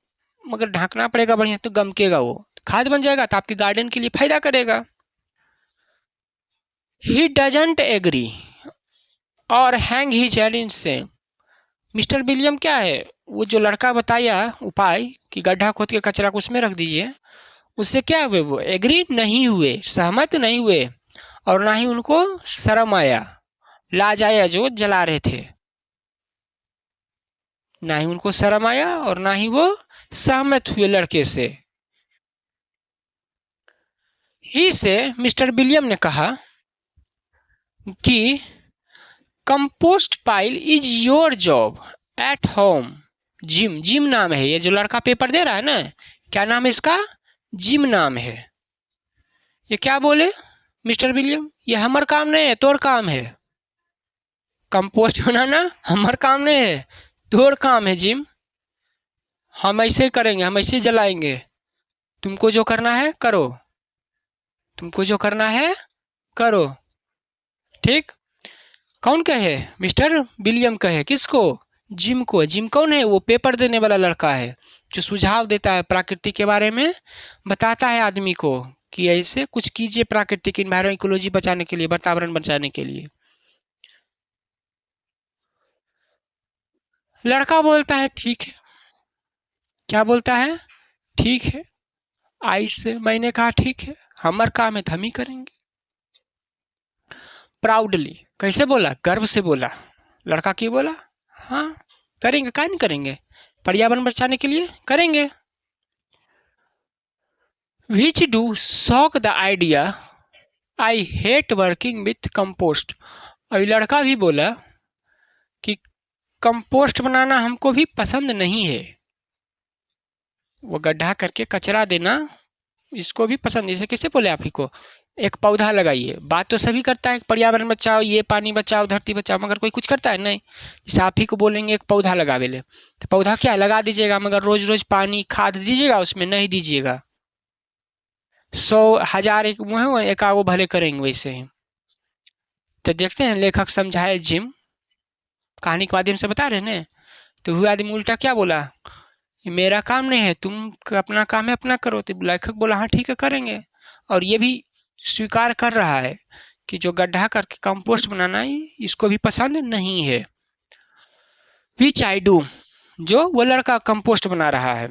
मगर ढांकना पड़ेगा बढ़िया, तो गमकेगा, वो खाद बन जाएगा तो आपके गार्डन के लिए फायदा करेगा। ही डजंट एग्री और hang his head in same, mister William क्या है, वो जो लड़का बताया उपाय कि गड्ढा खोद के कचरा को उसमें रख दीजिए, उससे क्या हुए, वो एग्री नहीं हुए, सहमत नहीं हुए, और ना ही उनको शर्म आया, लाज आया जो जला रहे थे, ना ही उनको शर्म आया और ना ही वो सहमत हुए लड़के से। ही से मिस्टर विलियम ने कहा कि compost pile is your job at home. Gym, gym नाम है ये जो लड़का पेपर दे रहा है ना, क्या नाम है इसका, जिम नाम है। ये क्या बोले मिस्टर विलियम, ये हमार काम नहीं है, तोर काम है, कंपोस्ट बनाना हमार काम नहीं है, तोर काम है जिम, हम ऐसे ही करेंगे, हम ऐसे ही जलाएंगे, तुमको जो करना है करो, तुमको जो करना है करो, ठीक। कौन कहे, मिस्टर विलियम कहे, किसको, जिम को। जिम कौन है, वो पेपर देने वाला लड़का है, जो सुझाव देता है प्रकृति के बारे में, बताता है आदमी को कि ऐसे कुछ कीजिए प्राकृतिक इन्वायरमेंट इकोलॉजी बचाने के लिए, वातावरण बचाने के लिए। लड़का बोलता है ठीक है, क्या बोलता है, ठीक है, आई से मैंने कहा ठीक है, हमार काम है तो हम ही करेंगे। प्राउडली, कैसे बोला, गर्व से बोला, लड़का क्यों बोला, हाँ करेंगे, क्या नहीं करेंगे, पर्यावरण बचाने के लिए करेंगे। Which do shock the idea, I hate working with compost. और लड़का भी बोला कि कंपोस्ट बनाना हमको भी पसंद नहीं है, वो गड्ढा करके कचरा देना इसको भी पसंद, जैसे किसे बोले आप ही को, एक पौधा लगाइए, बात तो सभी करता है पर्यावरण बचाओ, ये पानी बचाओ, धरती बचाओ, मगर कोई कुछ करता है नहीं। जैसे आप ही को बोलेंगे एक पौधा लगावे ले, तो पौधा क्या लगा दीजिएगा, मगर रोज रोज पानी खाद दीजिएगा उसमें, नहीं दीजिएगा, 100,000 एक मुँह एक आगो भले करेंगे वैसे ही। तो देखते हैं लेखक समझाए जिम, कहानी के माध्यम से बता रहे हैं, तो हुआ आदमी उल्टा क्या बोला, ये मेरा काम नहीं है, तुम अपना काम है अपना करो। तो लेखक बोला हाँ ठीक है करेंगे, और ये भी स्वीकार कर रहा है कि जो गड्ढा करके कंपोस्ट बनाना है इसको भी पसंद नहीं है। विच आई डू, जो वो लड़का कंपोस्ट बना रहा है।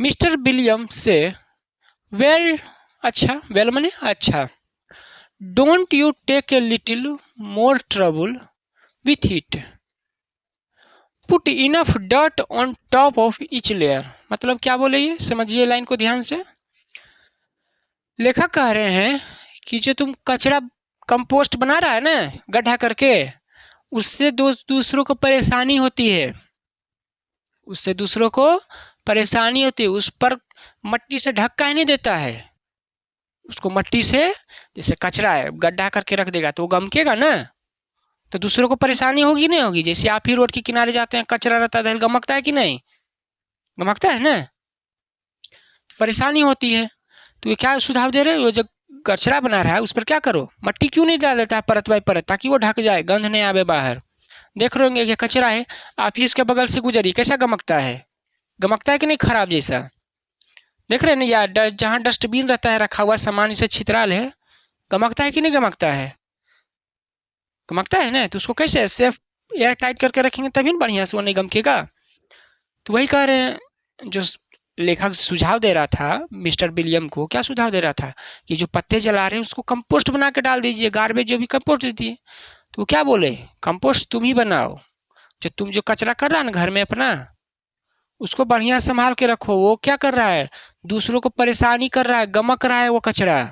मिस्टर विलियम से वेल, अच्छा, वेल मने अच्छा, don't you take a little more trouble with it, put enough dirt on top of each layer. मतलब क्या बोले ये, समझिए लाइन को ध्यान से। लेखक कह रहे हैं कि जो तुम कचरा कंपोस्ट बना रहा है ना गड्ढा करके, उससे दूसरों को परेशानी होती है, उससे दूसरों को परेशानी होती है, उस पर मट्टी से ढक्का ही नहीं देता है, उसको मट्टी से, जैसे कचरा है गड्ढा करके रख देगा तो वो गमकेगा ना, तो दूसरों को परेशानी होगी नहीं होगी। जैसे आप ही रोड के किनारे जाते हैं, कचरा रहता है, गमकता है कि नहीं, गमकता है ना, परेशानी होती है। तो ये क्या सुझाव दे रहे हैं, वो जो कचरा बना रहा है उस पर क्या करो, मट्टी क्यों नहीं डाल देता है परत बाई परत, ताकि वो ढक जाए, गंध नहीं आवे बाहर। देख रहे होंगे ये कचरा है, आप ही इसके बगल से गुजरिए, कैसा गमकता है, गमकता है कि नहीं, खराब जैसा, देख रहे हैं ना, या जहाँ डस्टबिन रहता है रखा हुआ सामान, इसे छितराल है, गमकता है कि नहीं गमकता है, गमकता है ना, तो उसको कैसे सेफ एयर टाइट करके रखेंगे तभी बढ़िया से वो नहीं गमकेगा। तो वही कह रहे हैं, जो लेखक सुझाव दे रहा था मिस्टर विलियम को, क्या सुझाव दे रहा था कि जो पत्ते जला रहे हैं उसको कंपोस्ट बना के डाल दीजिए, गार्बेज जो भी कंपोस्ट देती है, तो क्या बोले, कंपोस्ट तुम ही बनाओ, तुम जो कचरा कर रहा है ना घर में अपना, उसको बढ़िया संभाल के रखो। वो क्या कर रहा है, दूसरों को परेशानी कर रहा है, गमक रहा है वो कचरा।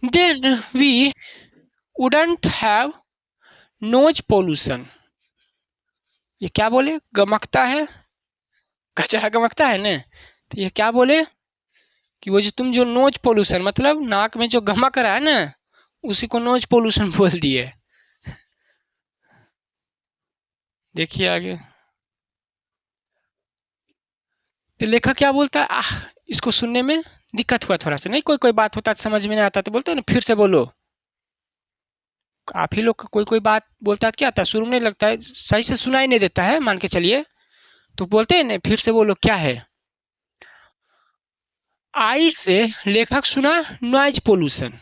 Then we wouldn't have nose pollution. ये क्या बोले, गमकता है, कचरा गमकता है ना, तो ये क्या बोले कि वो जो तुम जो नोज पोल्यूशन, मतलब नाक में जो गमक रहा है ना, उसी को नोज पोल्यूशन बोल दिए। देखिए आगे, तो लेखक क्या बोलता है, इसको सुनने में दिक्कत हुआ थोड़ा सा, नहीं कोई कोई बात होता समझ में नहीं आता तो बोलते हैं ना फिर से बोलो। आप ही लोग का कोई कोई बात बोलता है क्या आता है, शुरू में नहीं लगता है, सही से सुनाई नहीं देता है मान के चलिए, तो बोलते हैं ना फिर से बोलो क्या है। आई से लेखक सुना नॉइज पोल्यूशन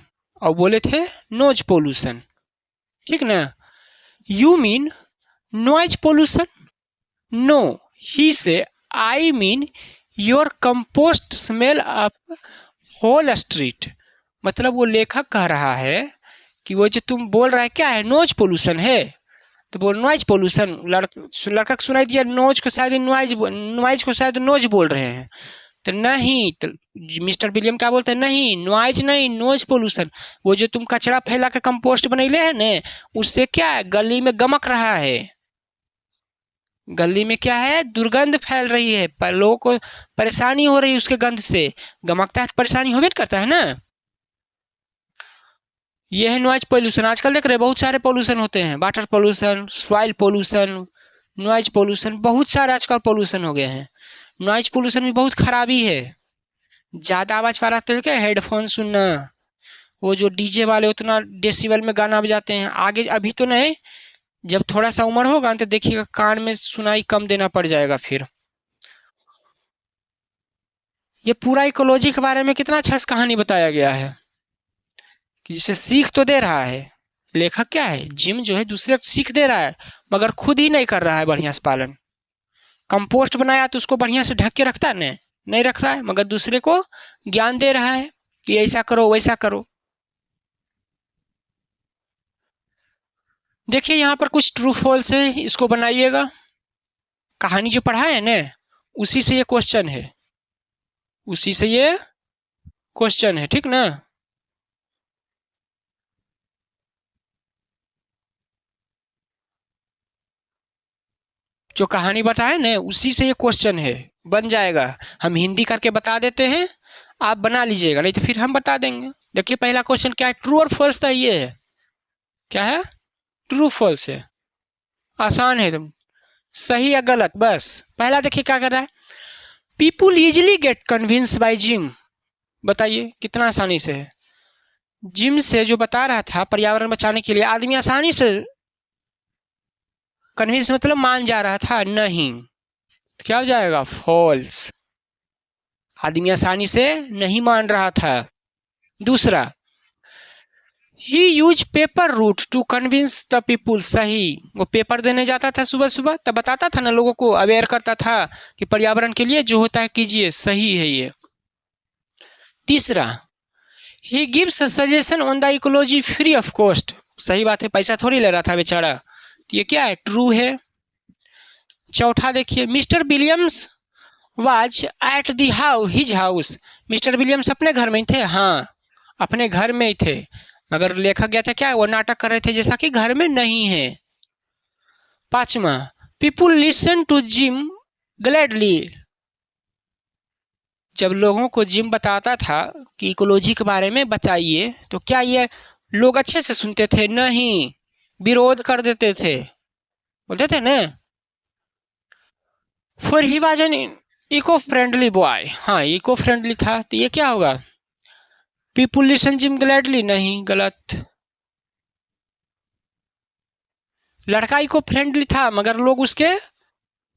और बोले थे नोज पोल्यूशन, ठीक ना। You mean noise pollution, no he says I mean your compost smell up whole street. मतलब वो लेखक कह रहा है कि वो जो तुम बोल रहा है क्या है, नोज पोल्यूशन है, तो बोल नॉइज पोल्यूशन। लड़का को सुनाई दिया नोज को, शायद नॉइज को शायद नोज बोल रहे हैं, तो नहीं, तो मिस्टर विलियम क्या बोलते हैं, नहीं नॉइज नहीं, नोज पोल्यूशन। वो जो तुम कचरा फैला के कंपोस्ट बनैले है ना, उससे क्या है, गली में गमक रहा है, गली में क्या है, दुर्गंध फैल रही है, पर लोगों को परेशानी हो रही है उसके गंध से, गमकता है तो परेशानी होबे करता है ना। ये है नॉइज पोल्यूशन। आजकल देख रहे हैं बहुत सारे पोल्यूशन होते हैं, water pollution, soil pollution, noise pollution, बहुत सारे आजकल पोल्यूशन हो गए हैं। नॉइज पोल्यूशन भी बहुत खराबी है, ज़्यादा आवाज़ वाला तो क्या हेडफोन सुनना, वो जो डीजे वाले उतना डेसिबल में गाना बजाते हैं, आगे अभी तो नहीं, जब थोड़ा सा उम्र होगा तो देखिएगा कान में सुनाई कम देना पड़ जाएगा फिर। ये पूरा इकोलॉजी के बारे में कितना अच्छा से कहानी बताया गया है कि जिसे सीख तो दे रहा है लेखक, क्या है जिम जो है दूसरे को सीख दे रहा है, मगर खुद ही नहीं कर रहा है बढ़िया से पालन। कंपोस्ट बनाया तो उसको बढ़िया से ढक के रखता है नहीं रख रहा है, मगर दूसरे को ज्ञान दे रहा है कि ऐसा करो वैसा करो। देखिए यहाँ पर कुछ ट्रू फॉल्स है, इसको बनाइएगा। कहानी जो पढ़ा है ना, उसी से ये क्वेश्चन है, उसी से ये क्वेश्चन है, ठीक ना। जो कहानी बताए ना उसी से ये क्वेश्चन है, बन जाएगा। हम हिंदी करके बता देते हैं, आप बना लीजिएगा, नहीं तो फिर हम बता देंगे। देखिए पहला क्वेश्चन क्या है, ट्रू और फॉल्स था, ये है क्या है, ट्रू फॉल्स है, आसान है, तुम सही या गलत बस। पहला देखिए क्या कर रहा है, people easily get convince by Jim. बताइए कितना आसानी से है, जिम से जो बता रहा था पर्यावरण बचाने के लिए, आदमी आसानी से कन्विंस मतलब मान जा रहा था, नहीं, क्या हो जाएगा, फॉल्स। आदमी आसानी से नहीं मान रहा था। दूसरा, he use paper route to convince the people, सही, वो पेपर देने जाता था सुबह सुबह, तब बताता था ना लोगों को, अवेयर करता था कि पर्यावरण के लिए जो होता है कीजिए, सही है ये। तीसरा, he gives suggestion on the ecology free of cost, सही बात है, पैसा थोड़ी ले रहा था बेचारा, तो ये क्या है, ट्रू है। चौथा देखिए, mister Williams was at the his house, mister Williams अपने घर में ही थे, हाँ अपने घर में ही थे, मगर लेखक गया था क्या, वो नाटक कर रहे थे जैसा कि घर में नहीं है। पांचवा, people listen to Jim gladly, जब लोगों को जिम बताता था कि इकोलॉजी के बारे में बताइए, तो क्या ये लोग अच्छे से सुनते थे, नहीं, विरोध कर देते थे, बोलते थे ना। For he was an eco friendly boy, हाँ इको फ्रेंडली था, तो ये क्या होगा, पीपुल लिसन जिम ग्लैडली, नहीं गलत। लड़का इको फ्रेंडली था मगर लोग उसके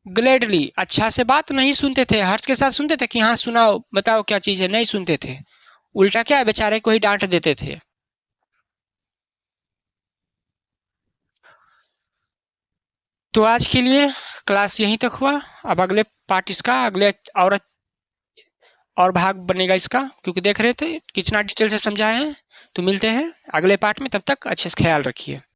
ग्लैडली अच्छा से बात नहीं सुनते थे, हर्ष के साथ सुनते थे कि हाँ सुनाओ बताओ क्या चीज है, नहीं सुनते थे, उल्टा क्या है बेचारे को ही डांट देते थे। तो आज के लिए क्लास यहीं तक हुआ, अब अगले पार्ट इसका, अगले और भाग बनेगा इसका, क्योंकि देख रहे थे कितना डिटेल से समझाए हैं। तो मिलते हैं अगले पार्ट में, तब तक अच्छे से ख्याल रखिए।